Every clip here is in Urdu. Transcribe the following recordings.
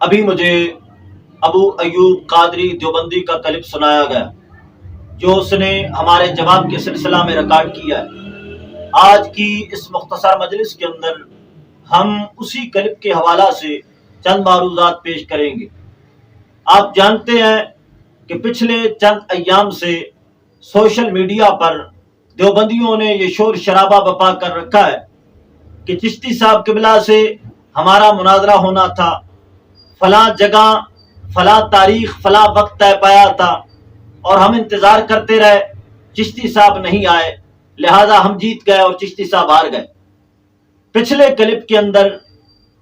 ابھی مجھے ابو ایوب قادری دیوبندی کا کلپ سنایا گیا جو اس نے ہمارے جواب کے سلسلہ میں ریکارڈ کیا ہے۔ آج کی اس مختصر مجلس کے اندر ہم اسی کلپ کے حوالہ سے چند معروضات پیش کریں گے۔ آپ جانتے ہیں کہ پچھلے چند ایام سے سوشل میڈیا پر دیوبندیوں نے یہ شور شرابہ بپا کر رکھا ہے کہ چشتی صاحب قبلہ سے ہمارا مناظرہ ہونا تھا، فلاں جگہ فلاں تاریخ فلاں وقت طے پایا تھا اور ہم انتظار کرتے رہے، چشتی صاحب نہیں آئے، لہذا ہم جیت گئے اور چشتی صاحب ہار گئے۔ پچھلے کلپ کے اندر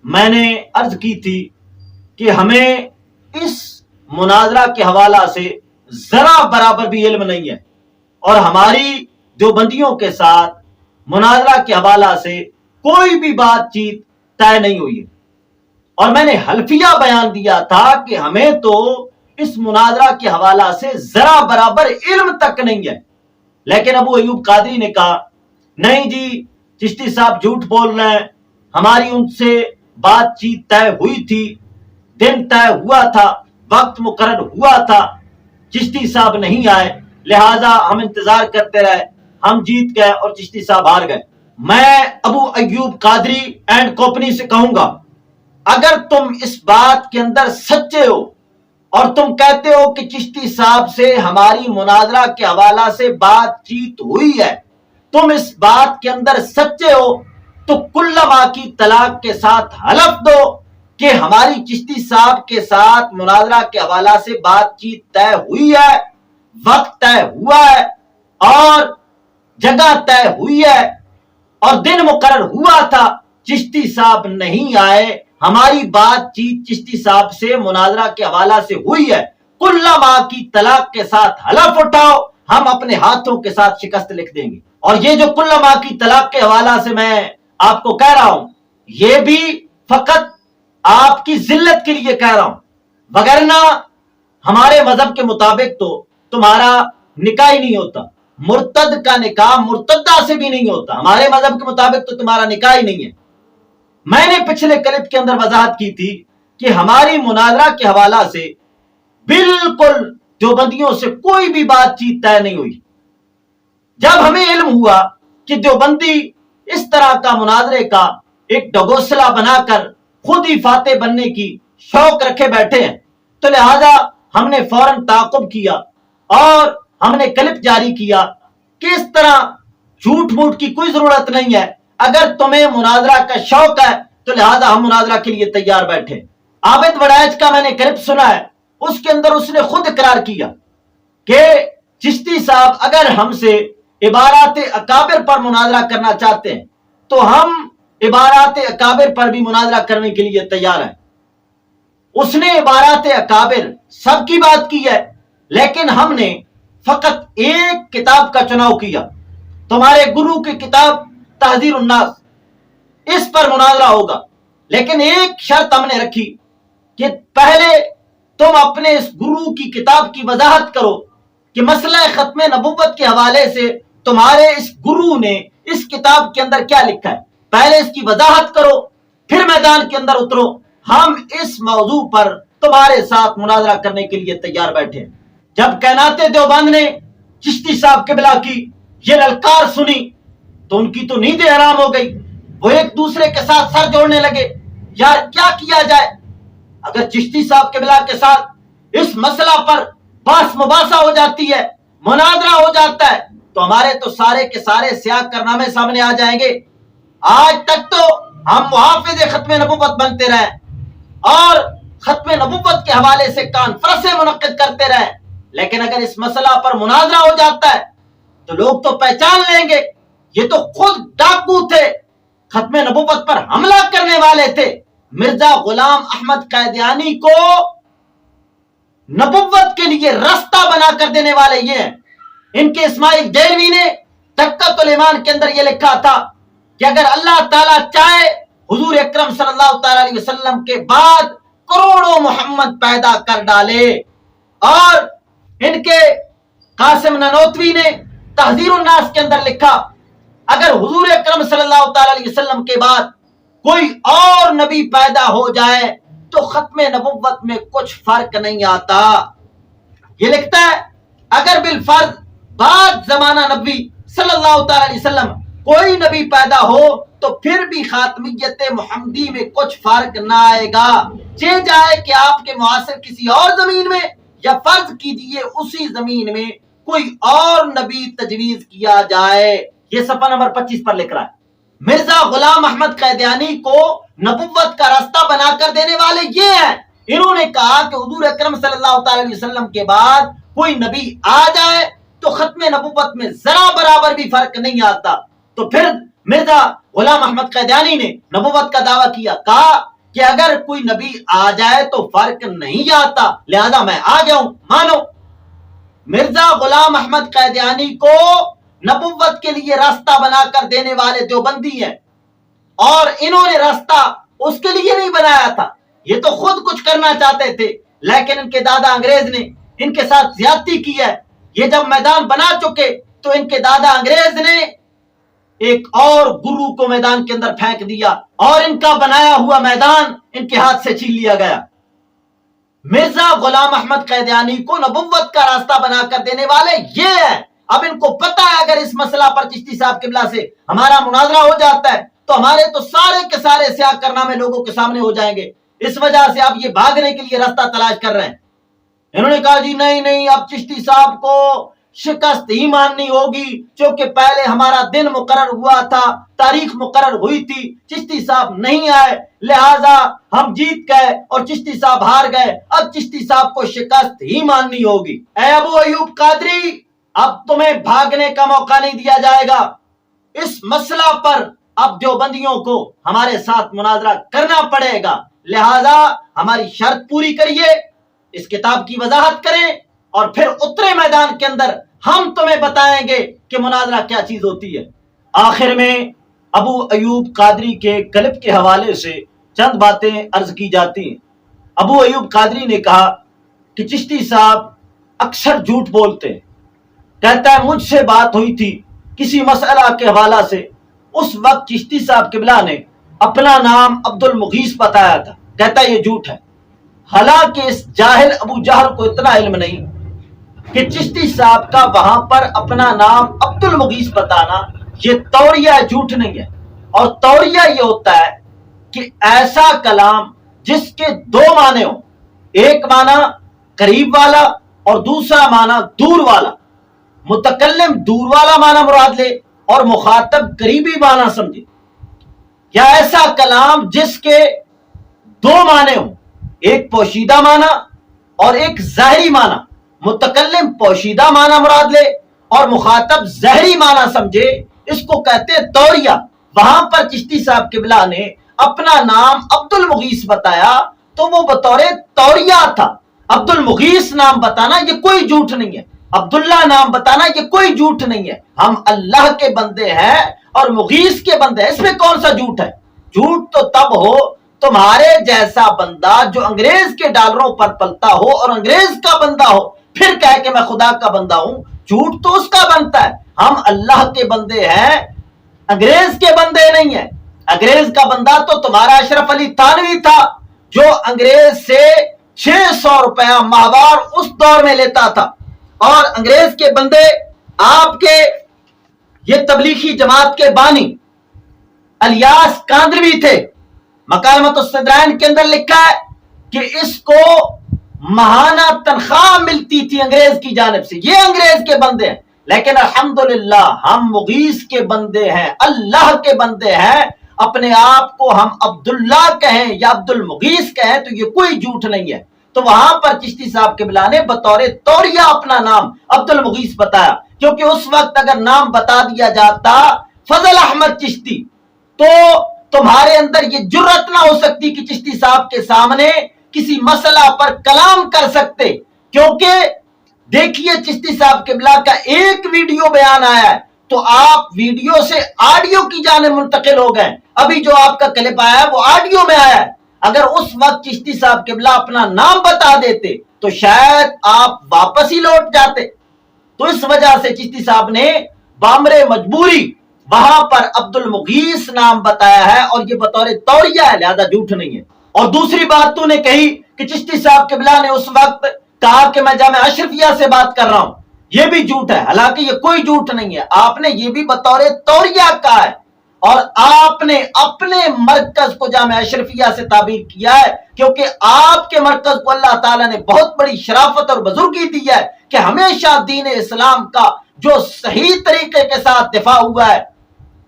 میں نے عرض کی تھی کہ ہمیں اس مناظرہ کے حوالہ سے ذرا برابر بھی علم نہیں ہے اور ہماری دیوبندیوں کے ساتھ مناظرہ کے حوالہ سے کوئی بھی بات چیت طے نہیں ہوئی ہے، اور میں نے حلفیہ بیان دیا تھا کہ ہمیں تو اس مناظرہ کے حوالہ سے ذرا برابر علم تک نہیں ہے، لیکن ابو ایوب قادری نے کہا نہیں جی چشتی صاحب جھوٹ بول رہے ہیں، ہماری ان سے بات چیت طے ہوئی تھی، دن طے ہوا تھا، وقت مقرر ہوا تھا، چشتی صاحب نہیں آئے، لہذا ہم انتظار کرتے رہے، ہم جیت گئے اور چشتی صاحب ہار گئے۔ میں ابو ایوب قادری اینڈ کمپنی سے کہوں گا اگر تم اس بات کے اندر سچے ہو اور تم کہتے ہو کہ چشتی صاحب سے ہماری مناظرہ کے حوالہ سے بات چیت ہوئی ہے، تم اس بات کے اندر سچے ہو تو کلما کی طلاق کے ساتھ حلف دو کہ ہماری چشتی صاحب کے ساتھ مناظرہ کے حوالہ سے بات چیت طے ہوئی ہے، وقت طے ہوا ہے اور جگہ طے ہوئی ہے اور دن مقرر ہوا تھا، چشتی صاحب نہیں آئے، ہماری بات چیت چشتی صاحب سے مناظرہ کے حوالہ سے ہوئی ہے، کلما کی طلاق کے ساتھ حلف اٹھاؤ، ہم اپنے ہاتھوں کے ساتھ شکست لکھ دیں گے۔ اور یہ جو کلما کی طلاق کے حوالہ سے میں آپ کو کہہ رہا ہوں، یہ بھی فقط آپ کی ذلت کے لیے کہہ رہا ہوں، وگرنہ ہمارے مذہب کے مطابق تو تمہارا نکاح ہی نہیں ہوتا، مرتد کا نکاح مرتدہ سے بھی نہیں ہوتا، ہمارے مذہب کے مطابق تو تمہارا نکاح ہی نہیں ہے۔ میں نے پچھلے کلپ کے اندر وضاحت کی تھی کہ ہماری مناظرہ کے حوالہ سے بالکل دیوبندیوں سے کوئی بھی بات چیت طے نہیں ہوئی۔ جب ہمیں علم ہوا کہ دیوبندی اس طرح کا مناظرے کا ایک ڈگوسلا بنا کر خود ہی فاتح بننے کی شوق رکھے بیٹھے ہیں، تو لہذا ہم نے فوراً تعاقب کیا اور ہم نے کلپ جاری کیا کہ اس طرح جھوٹ موٹ کی کوئی ضرورت نہیں ہے، اگر تمہیں مناظرہ کا شوق ہے تو لہذا ہم مناظرہ کے لیے تیار بیٹھے۔ عابد وڑائچ کا میں نے کلپ سنا ہے، اس کے اندر اس نے خود اقرار کیا کہ چشتی صاحب اگر ہم سے عبارات اکابر پر مناظرہ کرنا چاہتے ہیں تو ہم عبارات اکابر پر بھی مناظرہ کرنے کے لیے تیار ہیں۔ اس نے عبارات اکابر سب کی بات کی ہے، لیکن ہم نے فقط ایک کتاب کا چناؤ کیا، تمہارے گرو کی کتاب تحذیر الناس، اس پر مناظرہ ہوگا، لیکن ایک شرط ہم نے رکھی کہ پہلے تم اپنے اس گرو کی کتاب کی وضاحت کرو کہ مسئلہ ختم نبوت کے حوالے سے تمہارے اس گرو نے اس کتاب کے اندر کیا لکھا ہے، پہلے اس کی وضاحت کرو، پھر میدان کے اندر اترو، ہم اس موضوع پر تمہارے ساتھ مناظرہ کرنے کے لیے تیار بیٹھے۔ جب کائنات دیوبند نے چشتی صاحب قبلہ کی یہ للکار سنی تو ان کی تو نیند حرام ہو گئی، وہ ایک دوسرے کے ساتھ سر جوڑنے لگے، یار کیا کیا جائے، اگر چشتی صاحب قبلہ کے ساتھ اس مسئلہ پر بحث مباحثہ ہو جاتی ہے، مناظرہ ہو جاتا ہے تو ہمارے تو سارے کے سارے سیاہ کارنامے سامنے آ جائیں گے۔ آج تک تو ہم محافظ ختم نبوت بنتے رہے اور ختم نبوت کے حوالے سے کانفرنسیں منعقد کرتے رہے، لیکن اگر اس مسئلہ پر مناظرہ ہو جاتا ہے تو لوگ تو پہچان لیں گے یہ تو خود ڈاکو تھے، ختم نبوت پر حملہ کرنے والے تھے، مرزا غلام احمد قادیانی کو نبوت کے لیے راستہ بنا کر دینے والے یہ ہیں۔ ان کے اسماعیل دہلوی نے دقت الایمان کے اندر یہ لکھا تھا کہ اگر اللہ تعالیٰ چاہے حضور اکرم صلی اللہ تعالیٰ علیہ وسلم کے بعد کروڑوں محمد پیدا کر ڈالے، اور ان کے قاسم ننوتوی نے تحذیر الناس کے اندر لکھا اگر حضور اکرم صلی اللہ تعالیٰ علیہ وسلم کے بعد کوئی اور نبی پیدا ہو جائے تو ختم نبوت میں کچھ فرق نہیں آتا. یہ لکھتا ہے اگر بالفرض بعد زمانہ نبی صلی اللہ تعالی علیہ وسلم کوئی نبی پیدا ہو تو پھر بھی خاتمیت محمدی میں کچھ فرق نہ آئے گا. چینج آئے کہ آپ کے معاصر کسی اور زمین میں یا فرض کیجیے اسی زمین میں کوئی اور نبی تجویز کیا جائے. یہ صفحہ نمبر 25 پر لکھ رہا ہے. مرزا غلام احمد قادیانی کو نبوت کا راستہ بنا کر دینے والے یہ ہیں. انہوں نے کہا کہ حضور اکرم صلی اللہ تعالی علیہ وسلم کے بعد کوئی نبی آ جائے تو ختم نبوت میں ذرا برابر بھی فرق نہیں آتا. تو پھر مرزا غلام احمد قادیانی نے نبوت کا دعویٰ کیا, کہا کہ اگر کوئی نبی آ جائے تو فرق نہیں آتا, لہذا میں آ گیا ہوں, مانو. مرزا غلام احمد قادیانی کو نبوت کے لیے راستہ بنا کر دینے والے دیوبندی ہیں, اور انہوں نے راستہ اس کے لیے نہیں بنایا تھا, یہ تو خود کچھ کرنا چاہتے تھے, لیکن ان کے دادا انگریز نے ان کے ساتھ زیادتی کی ہے. یہ جب میدان بنا چکے تو ان کے دادا انگریز نے ایک اور گرو کو میدان کے اندر پھینک دیا اور ان کا بنایا ہوا میدان ان کے ہاتھ سے چھین لیا گیا. مرزا غلام احمد قادیانی کو نبوت کا راستہ بنا کر دینے والے یہ ہیں. اب ان کو پتا ہے اگر اس مسئلہ پر چشتی صاحب قبلہ سے ہمارا مناظرہ ہو جاتا ہے تو ہمارے تو سارے کے سارے سیاہ کرنامے لوگوں کے سامنے ہو جائیں گے. اس وجہ سے اب یہ بھاگنے کے لیے راستہ تلاش کر رہے ہیں. انہوں نے کہا جی نہیں, اب چشتی صاحب کو شکست ہی ماننی ہوگی, چونکہ پہلے ہمارا دن مقرر ہوا تھا, تاریخ مقرر ہوئی تھی, چشتی صاحب نہیں آئے, لہذا ہم جیت گئے اور چشتی صاحب ہار گئے, اب چشتی صاحب کو شکست ہی ماننی ہوگی. اے ابو ایوب قادری, اب تمہیں بھاگنے کا موقع نہیں دیا جائے گا. اس مسئلہ پر اب دیوبندیوں کو ہمارے ساتھ مناظرہ کرنا پڑے گا, لہذا ہماری شرط پوری کریے, اس کتاب کی وضاحت کریں اور پھر اترے میدان کے اندر, ہم تمہیں بتائیں گے کہ مناظرہ کیا چیز ہوتی ہے. آخر میں ابو ایوب قادری کے کلپ کے حوالے سے چند باتیں عرض کی جاتی ہیں. ابو ایوب قادری نے کہا کہ چشتی صاحب اکثر جھوٹ بولتے ہیں. کہتا ہے مجھ سے بات ہوئی تھی کسی مسئلہ کے حوالہ سے, اس وقت چشتی صاحب قبلہ نے اپنا نام عبد المغیث بتایا تھا. کہتا ہے یہ جھوٹ ہے. حالانکہ اس جاہل ابو جہل کو اتنا علم نہیں کہ چشتی صاحب کا وہاں پر اپنا نام عبد المغیث بتانا یہ توریہ جھوٹ نہیں ہے. اور توریہ یہ ہوتا ہے کہ ایسا کلام جس کے دو معنی ہوں, ایک معنی قریب والا اور دوسرا معنی دور والا. متکلم دور والا معنی مراد لے اور مخاطب قریبی معنی سمجھے, یا ایسا کلام جس کے دو معنی ہوں, ایک پوشیدہ معنی اور ایک ظاہری معنی. متکلم پوشیدہ معنی مراد لے اور مخاطب ظاہری معنی سمجھے, اس کو کہتے ہیں توریہ. وہاں پر چشتی صاحب قبلہ نے اپنا نام عبد المغیث بتایا تو وہ بطور توریہ تھا. عبد المغیث نام بتانا یہ کوئی جھوٹ نہیں ہے, عبداللہ نام بتانا یہ کوئی جھوٹ نہیں ہے. ہم اللہ کے بندے ہیں اور مغیث کے بندے ہیں, اس میں کون سا جھوٹ ہے؟ جھوٹ تو تب ہو تمہارے جیسا بندہ جو انگریز کے ڈالروں پر پلتا ہو اور انگریز کا بندہ ہو پھر کہے کہ میں خدا کا بندہ ہوں. جھوٹ تو اس کا بنتا ہے. ہم اللہ کے بندے ہیں, انگریز کے بندے نہیں ہیں. انگریز کا بندہ تو تمہارا اشرف علی تھانوی تھا جو انگریز سے 600 روپیہ ماہوار اس دور میں لیتا تھا, اور انگریز کے بندے آپ کے یہ تبلیغی جماعت کے بانی الیاس کاندروی تھے. مکالمت الصدرین کے اندر لکھا ہے کہ اس کو ماہانہ تنخواہ ملتی تھی انگریز کی جانب سے. یہ انگریز کے بندے ہیں, لیکن الحمدللہ ہم مغیث کے بندے ہیں, اللہ کے بندے ہیں. اپنے آپ کو ہم عبداللہ کہیں یا عبد المغیث کہیں تو یہ کوئی جھوٹ نہیں ہے. تو وہاں پر چشتی صاحب قبلہ نے بطور توریہ اپنا نام عبد المغیث بتایا, کیونکہ اس وقت اگر نام بتا دیا جاتا فضل احمد چشتی تو تمہارے اندر یہ جرت نہ ہو سکتی کہ چشتی صاحب کے سامنے کسی مسئلہ پر کلام کر سکتے. کیونکہ دیکھیے چشتی صاحب قبلہ کا ایک ویڈیو بیان آیا ہے تو آپ ویڈیو سے آڈیو کی جانب منتقل ہو گئے. ابھی جو آپ کا کلپ آیا ہے وہ آڈیو میں آیا ہے. اگر اس وقت چشتی صاحب قبلہ اپنا نام بتا دیتے تو شاید آپ واپس ہی لوٹ جاتے. تو اس وجہ سے چشتی صاحب نے بامر مجبوری وہاں پر عبد المغیث نام بتایا ہے, اور یہ بطور توریہ ہے, لہذا جھوٹ نہیں ہے. اور دوسری بات تو نے کہی کہ چشتی صاحب قبلہ نے اس وقت کہا کہ میں جامعہ اشرفیہ سے بات کر رہا ہوں، یہ بھی جھوٹ ہے، حالانکہ یہ کوئی جھوٹ نہیں ہے۔ آپ نے یہ بھی بطور توریہ کہا ہے، اور آپ نے اپنے مرکز کو جامعہ اشرفیہ سے تعبیر کیا ہے، کیونکہ آپ کے مرکز کو اللہ تعالیٰ نے بہت بڑی شرافت اور بزرگی دی ہے کہ ہمیشہ دین اسلام کا جو صحیح طریقے کے ساتھ دفاع ہوا ہے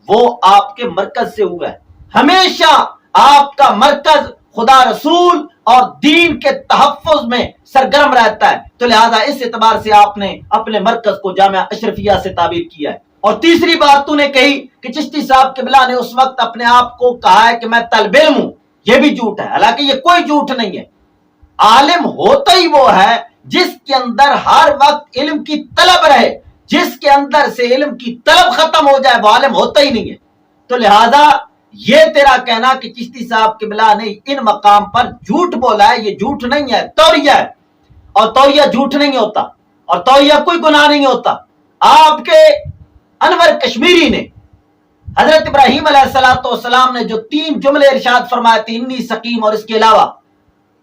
وہ آپ کے مرکز سے ہوا ہے۔ ہمیشہ آپ کا مرکز خدا رسول اور دین کے تحفظ میں سرگرم رہتا ہے، تو لہذا اس اعتبار سے آپ نے اپنے مرکز کو جامعہ اشرفیہ سے تعبیر کیا ہے۔ اور تیسری بات تو نے کہی کہ چشتی صاحب قبلہ نے اس وقت اپنے آپ کو کہا ہے کہ میں طالب علم ہوں، یہ بھی جھوٹ ہے، حالانکہ یہ کوئی جھوٹ نہیں ہے۔ عالم ہوتا ہی وہ ہے جس کے اندر ہر وقت علم کی طلب رہے، جس کے اندر سے علم کی طلب ختم ہو جائے وہ عالم ہوتا ہی نہیں ہے۔ تو لہذا یہ تیرا کہنا کہ چشتی صاحب قبلہ نے ان مقام پر جھوٹ بولا ہے، یہ جھوٹ نہیں ہے، توریہ ہے، اور توریہ جھوٹ نہیں ہوتا، اور توریہ کوئی گناہ نہیں ہوتا۔ آپ کے انور کشمیری نے حضرت ابراہیم علیہ السلام نے جو 3 جملے ارشاد فرمائے تھے، انی سقیم اور اس کے علاوہ،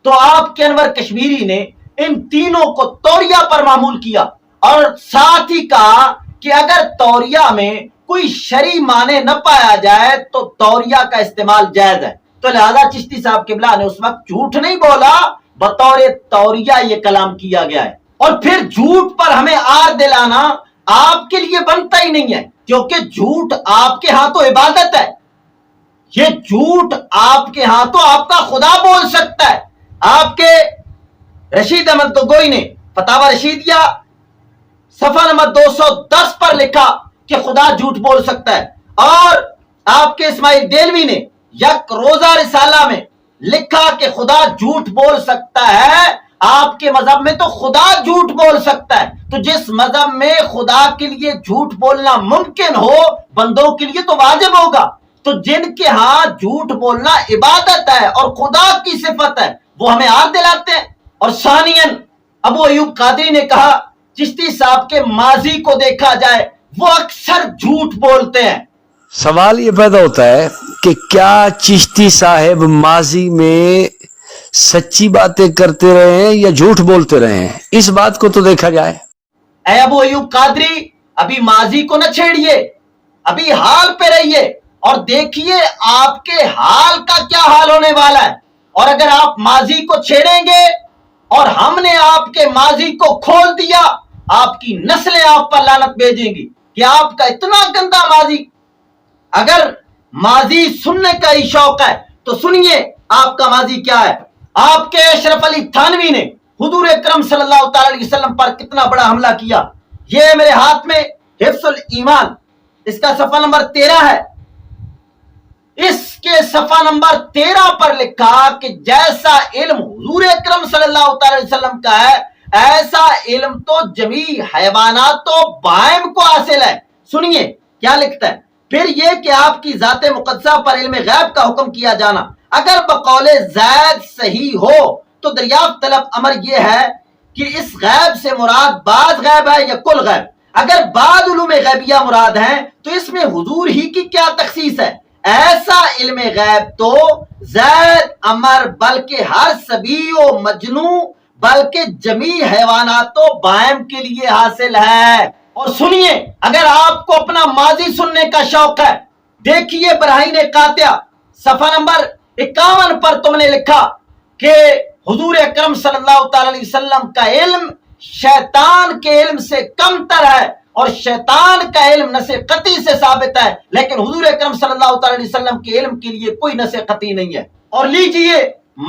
تو آپ کے انور کشمیری نے ان تینوں کو توریہ پر معمول کیا، اور ساتھ ہی کہا کہ اگر توریہ میں کوئی شرعی معنی نہ پایا جائے تو توریہ کا استعمال جائز ہے۔ تو لہذا چشتی صاحب قبلہ نے اس وقت جھوٹ نہیں بولا، بطور توریہ یہ کلام کیا گیا ہے۔ اور پھر جھوٹ پر ہمیں آر دلانا آپ کے لیے بنتا ہی نہیں ہے، کیونکہ جھوٹ آپ کے ہاں تو عبادت ہے، یہ جھوٹ آپ کے ہاں تو آپ کا خدا بول سکتا ہے۔ آپ کے رشید احمد گوئی نے فتاوی رشیدیہ صفحہ نمبر 210 پر لکھا کہ خدا جھوٹ بول سکتا ہے، اور آپ کے اسماعیل دیلوی نے یک روزہ رسالہ میں لکھا کہ خدا جھوٹ بول سکتا ہے۔ آپ کے مذہب میں تو خدا جھوٹ بول سکتا ہے، تو جس مذہب میں خدا کے لیے جھوٹ بولنا ممکن ہو بندوں کے لیے تو واجب ہوگا، تو جن کے ہاں جھوٹ بولنا عبادت ہے اور خدا کی صفت ہے وہ ہمیں یاد دلاتے ہیں۔ اور ثانیاً ابو ایوب قادری نے کہا چشتی صاحب کے ماضی کو دیکھا جائے وہ اکثر جھوٹ بولتے ہیں۔ سوال یہ پیدا ہوتا ہے کہ کیا چشتی صاحب ماضی میں سچی باتیں کرتے رہے ہیں یا جھوٹ بولتے رہے ہیں؟ اس بات کو تو دیکھا جائے۔ اے ابو ایوب قادری، ابھی ماضی کو نہ چھیڑیے، ابھی حال پہ رہیے اور دیکھیے آپ کے حال کا کیا حال ہونے والا ہے۔ اور اگر آپ ماضی کو چھیڑیں گے اور ہم نے آپ کے ماضی کو کھول دیا، آپ کی نسلیں آپ پر لعنت بھیجیں گی کہ آپ کا اتنا گندا ماضی۔ اگر ماضی سننے کا ہی شوق ہے تو سنیے آپ کا ماضی کیا ہے۔ آپ کے اشرف علی تھانوی نے حضور اکرم صلی اللہ تعالی علیہ وسلم پر کتنا بڑا حملہ کیا۔ یہ میرے ہاتھ میں حفظ الایمان، اس کا صفحہ نمبر 13 ہے۔ اس کے صفحہ نمبر 13 پر لکھا کہ جیسا علم حضور اکرم صلی اللہ تعالی علیہ وسلم کا ہے ایسا علم تو جمیع حیوانات و بہائم کو حاصل ہے۔ سنیے کیا لکھتا ہے، پھر یہ کہ آپ کی ذات مقدسہ پر علم غیب کا حکم کیا جانا اگر بقول زید صحیح ہو تو دریافت طلب امر یہ ہے کہ اس غیب سے مراد بعض غیب ہے یا کل غیب۔ اگر بعض علوم غیبیہ مراد ہیں تو اس میں حضور ہی کی کیا تخصیص ہے؟ ایسا علم غیب تو زید، عمر، بلکہ ہر صبی و مجنو، بلکہ جمیع حیوانات و بہائم کے لیے حاصل ہے۔ اور سنیے اگر آپ کو اپنا ماضی سننے کا شوق ہے، دیکھیے براہین قاطعہ صفحہ نمبر 51 پر تم نے لکھا کہ حضور اکرم صلی اللہ تعالی علیہ وسلم کا علم شیطان کے علم سے کم تر ہے، اور شیطان کا علم نص قطعی سے ثابت ہے، لیکن حضور اکرم صلی اللہ تعالی علیہ وسلم کے علم کے لیے کوئی نص قطعی نہیں ہے۔ اور لیجئے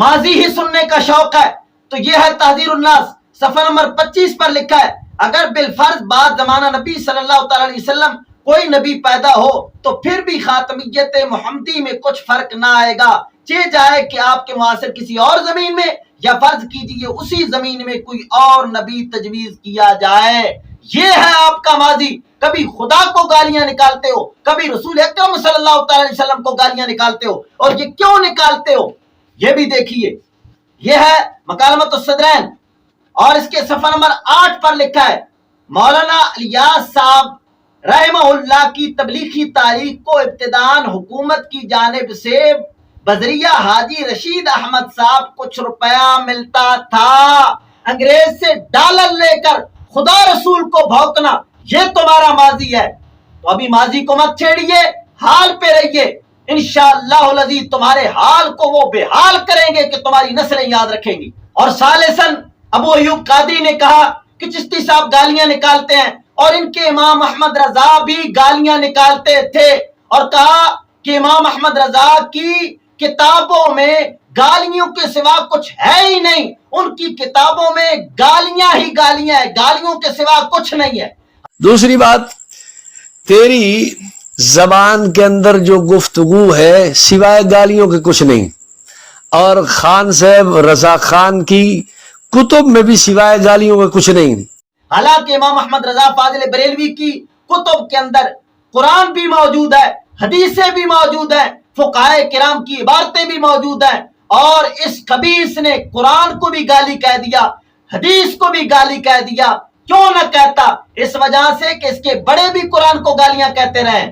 ماضی ہی سننے کا شوق ہے تو یہ ہے تحذیر الناس صفحہ نمبر 25 پر لکھا ہے، اگر بالفرض بعد زمانہ نبی صلی اللہ تعالی علیہ وسلم کوئی نبی پیدا ہو تو پھر بھی خاتمیت محمدی میں کچھ فرق نہ آئے گا، چہ جائے کہ آپ کے معاصر کسی اور زمین میں یا فرض کیجئے اسی زمین میں کوئی اور نبی تجویز کیا جائے۔ یہ ہے آپ کا ماضی، کبھی خدا کو گالیاں نکالتے ہو، کبھی رسول اکرم صلی اللہ تعالی علیہ وسلم کو گالیاں نکالتے ہو، اور یہ کیوں نکالتے ہو یہ بھی دیکھیے۔ یہ ہے مکالمۃ الصدرین، اور اس کے صفحہ نمبر 8 پر لکھا ہے، مولانا الیاس صاحب رحمہ اللہ کی تبلیغی تاریخ کو ابتداءً حکومت کی جانب سے بذریعہ حاجی رشید احمد صاحب کچھ روپیہ ملتا تھا، انگریز سے ڈالر لے کر خدا رسول کو بھونکنا، یہ تمہارا ماضی ہے۔ تو ابھی ماضی کو مت چھیڑیے، حال پہ رہیے، انشاءاللہ العزیز تمہارے حال کو وہ بے حال کریں گے کہ تمہاری نسلیں یاد رکھیں گی۔ اور ثالثاً ابو ایوب قادری نے کہا کہ چشتی صاحب گالیاں نکالتے ہیں، اور ان کے امام احمد رضا بھی گالیاں نکالتے تھے، اور کہا کہ امام احمد رضا کی کتابوں میں گالیوں کے سوا کچھ ہے ہی نہیں، ان کی کتابوں میں گالیاں ہی گالیاں ہیں، گالیوں کے سوا کچھ نہیں ہے۔ دوسری بات، تیری زبان کے اندر جو گفتگو ہے سوائے گالیوں کے کچھ نہیں، اور خان صاحب رضا خان کی کتب میں بھی سوائے گالیوں کے کچھ نہیں۔ حالانکہ امام احمد رضا فاضل بریلوی کی کتب کے اندر قرآن بھی موجود ہے، حدیثیں بھی موجود ہیں، فقہائے کرام کی عبارتیں بھی موجود ہیں، اور اس خبیث نے قرآن کو بھی گالی کہہ دیا، حدیث کو بھی گالی کہہ دیا۔ کیوں نہ کہتا؟ اس وجہ سے کہ اس کے بڑے بھی قرآن کو گالیاں کہتے رہے۔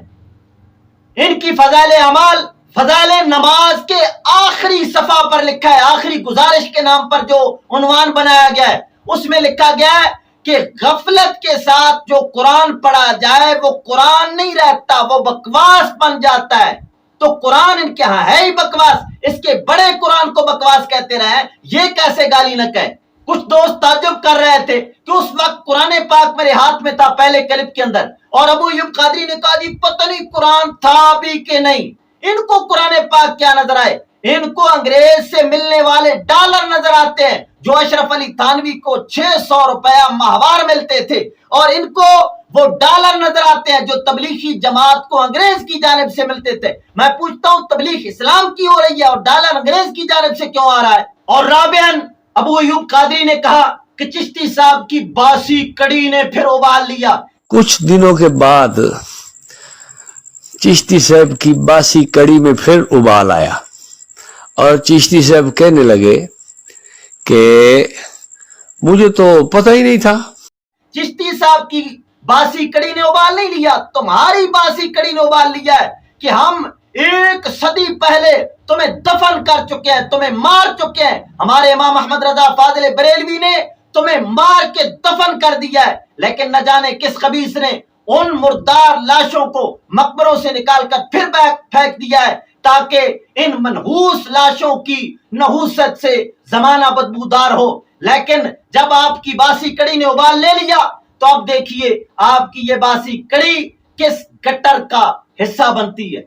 ان کی فضائل اعمال، فضائل نماز کے آخری صفحہ پر لکھا ہے، آخری گزارش کے نام پر جو عنوان بنایا گیا ہے، اس میں لکھا گیا ہے کہ غفلت کے ساتھ جو قرآن پڑھا جائے وہ قرآن نہیں رہتا، وہ بکواس بن جاتا ہے۔ تو قرآن ان کے ہاں ہے ہی بکواس، اس کے بڑے قرآن کو بکواس کہتے رہے، یہ کیسے گالی نہ کہے؟ کچھ دوست تعجب کر رہے تھے کہ اس وقت قرآن پاک میرے ہاتھ میں تھا پہلے کلپ کے اندر، اور ابو ایوب قادری نے کہا جی پتہ نہیں قرآن تھا بھی کہ نہیں۔ ان کو قرآن پاک کیا نظر آئے؟ ان کو انگریز سے ملنے والے ڈالر نظر آتے ہیں، جو اشرف علی تھانوی کو 600 روپیہ ماہوار ملتے تھے، اور ان کو وہ ڈالر نظر آتے ہیں جو تبلیغی جماعت کو انگریز کی جانب سے ملتے تھے۔ میں پوچھتا ہوں تبلیغ اسلام کی ہو رہی ہے اور ڈالر انگریز کی جانب سے کیوں آ رہا ہے؟ اور رابعاً ابو ایوب قادری نے کہا کہ چشتی صاحب کی باسی کڑی نے پھر ابال لیا۔ کچھ دنوں کے بعد چشتی صاحب کی باسی کڑی میں پھر ابال آیا، اور چشتی صاحب کہنے لگے کہ مجھے تو پتہ ہی نہیں تھا۔ چشتی صاحب کی باسی کڑی نے ابال نہیں لیا، تمہاری باسی کڑی نے ابال لیا ہے کہ ہم 1 صدی پہلے تمہیں دفن کر چکے ہیں، تمہیں مار چکے ہیں۔ ہمارے امام احمد رضا فاضل بریلوی نے تمہیں مار کے دفن کر دیا ہے، لیکن نہ جانے کس خبیث نے ان مردار لاشوں کو مقبروں سے نکال کر پھر پھینک دیا ہے، تاکہ ان منحوس لاشوں کی نحوست سے زمانہ بدبودار ہو۔ لیکن جب آپ کی باسی کڑی نے ابال لے لیا تو اب دیکھیے آپ کی یہ باسی کڑی کس گٹر کا حصہ بنتی ہے۔